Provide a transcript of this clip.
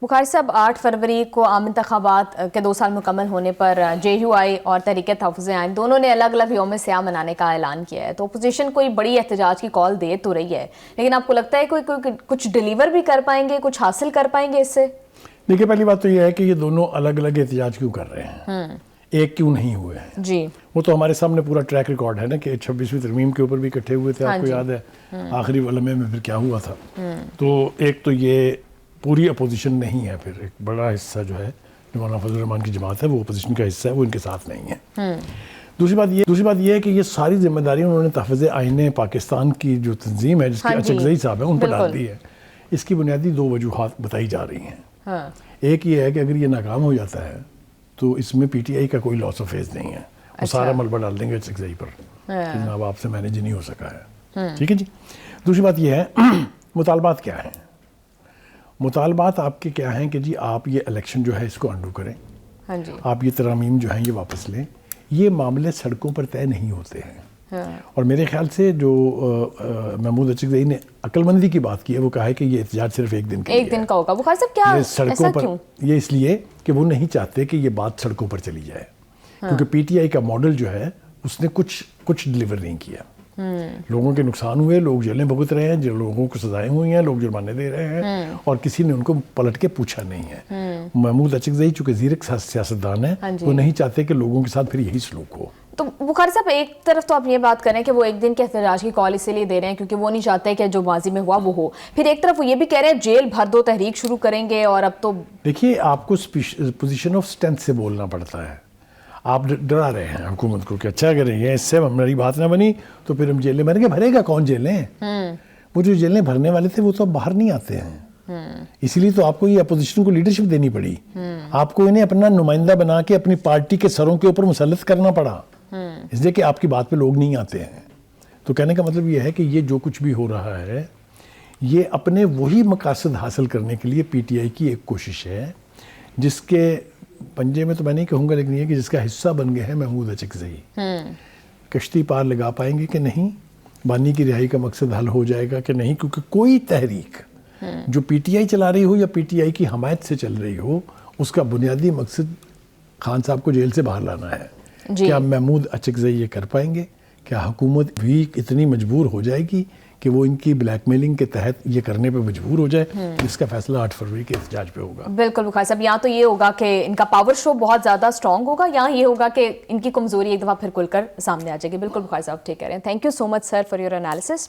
بخاری صاحب 8 فروری کو عام انتخابات کے 2 سال مکمل ہونے پر جے یو آئی اور تحریک تحفظ عین دونوں نے الگ الگ یوم سیاہ منانے کا اعلان کیا ہے. تو اپوزیشن کوئی بڑی احتجاج کی کال دے تو رہی ہے, لیکن آپ کو لگتا ہے کوئی کچھ ڈیلیور بھی کر پائیں گے, کچھ حاصل کر پائیں گے اس سے؟ دیکھیے, پہلی بات تو یہ ہے کہ یہ دونوں الگ الگ احتجاج کیوں کر رہے ہیں, ایک کیوں نہیں ہوئے ہیں. جی, وہ تو ہمارے سامنے پورا ٹریک ریکارڈ ہے نا کہ 26ویں ترمیم کے اوپر بھی اکٹھے ہوئے تھے, آپ کو یاد ہے آخری لمحے میں پھر کیا ہوا تھا. تو ایک تو یہ پوری اپوزیشن نہیں ہے, پھر ایک بڑا حصہ جو ہے جو مولانا فضل الرحمان کی جماعت ہے وہ اپوزیشن کا حصہ ہے, وہ ان کے ساتھ نہیں ہے. دوسری بات یہ ہے کہ یہ ساری ذمہ داری انہوں نے تحفظ آئین پاکستان کی جو تنظیم ہے جس کے اچکزئی صاحب ہیں ان پر ڈال دی ہے. اس کی بنیادی 2 وجوہات بتائی جا رہی ہیں. ایک یہ ہے کہ اگر یہ ناکام ہو جاتا ہے تو اس میں پی ٹی آئی کا کوئی لاس آف فیز نہیں ہے, وہ سارا ملبہ ڈال دیں گے اچکزئی پر کہ جناب آپ سے مینیج نہیں ہو سکا ہے. ٹھیک ہے جی. دوسری بات یہ ہے مطالبات کیا ہیں. مطالبات آپ کے کیا ہیں کہ جی آپ یہ الیکشن جو ہے اس کو انڈو کریں, آپ یہ ترامیم جو ہیں یہ واپس لیں. یہ معاملے سڑکوں پر طے نہیں ہوتے ہیں. اور میرے خیال سے جو محمود اچکزئی نے عقل مندی کی بات کی ہے وہ کہا ہے کہ یہ احتجاج صرف ایک دن کا ہوگا. بخاری صاحب کیا سڑکوں پر, یہ اس لیے کہ وہ نہیں چاہتے کہ یہ بات سڑکوں پر چلی جائے, کیونکہ پی ٹی آئی کا ماڈل جو ہے اس نے کچھ ڈلیور نہیں کیا. لوگوں کے نقصان ہوئے, لوگ جیلیں بھگت رہے ہیں, لوگوں کو سزائیں ہوئی ہیں, لوگ جرمانے دے رہے ہیں اور کسی نے ان کو پلٹ کے پوچھا نہیں ہے. محمود اچکزئی چونکہ زیرک سیاستدان ہیں, وہ نہیں چاہتے کہ لوگوں کے ساتھ پھر یہی سلوک ہو. تو بخاری صاحب ایک طرف تو آپ یہ بات کریں کہ وہ ایک دن کے احتجاج کی کال اسی لیے دے رہے ہیں کیونکہ وہ نہیں چاہتے کہ جو ماضی میں ہوا وہ ہو, پھر ایک طرف وہ یہ بھی کہہ رہے ہیں جیل بھر دو, تحریک شروع کریں گے. اور اب تو دیکھیے آپ کو پوزیشن آف اسٹرینتھ سے بولنا پڑتا ہے. آپ ڈرا رہے ہیں حکومت کو کہ اچھا کریں گے, اس سے ہماری بات نہ بنی تو پھر ہم جیلیں بھریں گے. بھرے گا کون جیلیں؟ وہ جو جیلیں بھرنے والے تھے وہ تو اب باہر نہیں آتے ہیں. اسی لیے تو آپ کو یہ اپوزیشن کو لیڈرشپ دینی پڑی. آپ کو انہیں اپنا نمائندہ بنا کے اپنی پارٹی کے سروں کے اوپر مسلط کرنا پڑا, اس لیے کہ آپ کی بات پہ لوگ نہیں آتے ہیں. تو کہنے کا مطلب یہ ہے کہ یہ جو کچھ بھی ہو رہا ہے یہ اپنے وہی مقاصد حاصل کرنے کے لیے پی ٹی آئی کی ایک کوشش ہے جس کے پنجے میں تو میں نہیں کہوں گا, لیکن یہ کہ جس کا حصہ بن گئے ہیں محمود اچکزئی. کشتی پار لگا پائیں گے کہ نہیں, بانی کی رہائی کا مقصد حل ہو جائے گا کہ نہیں, کیونکہ کوئی تحریک جو پی ٹی آئی چلا رہی ہو یا پی ٹی آئی کی حمایت سے چل رہی ہو اس کا بنیادی مقصد خان صاحب کو جیل سے باہر لانا ہے. کیا محمود اچکزئی یہ کر پائیں گے؟ کیا حکومت بھی اتنی مجبور ہو جائے گی کہ وہ ان کی بلیک میلنگ کے تحت یہ کرنے پہ مجبور ہو جائے؟ اس کا فیصلہ 8 فروری کے احتجاج پہ ہوگا. بالکل بخاری صاحب, یہاں تو یہ ہوگا کہ ان کا پاور شو بہت زیادہ اسٹرانگ ہوگا, یہاں یہ ہوگا کہ ان کی کمزوری ایک دفعہ پھر کھل کر سامنے آ جائے گی. بالکل بخاری صاحب ٹھیک کہہ رہے ہیں. Thank you so much sir for your analysis.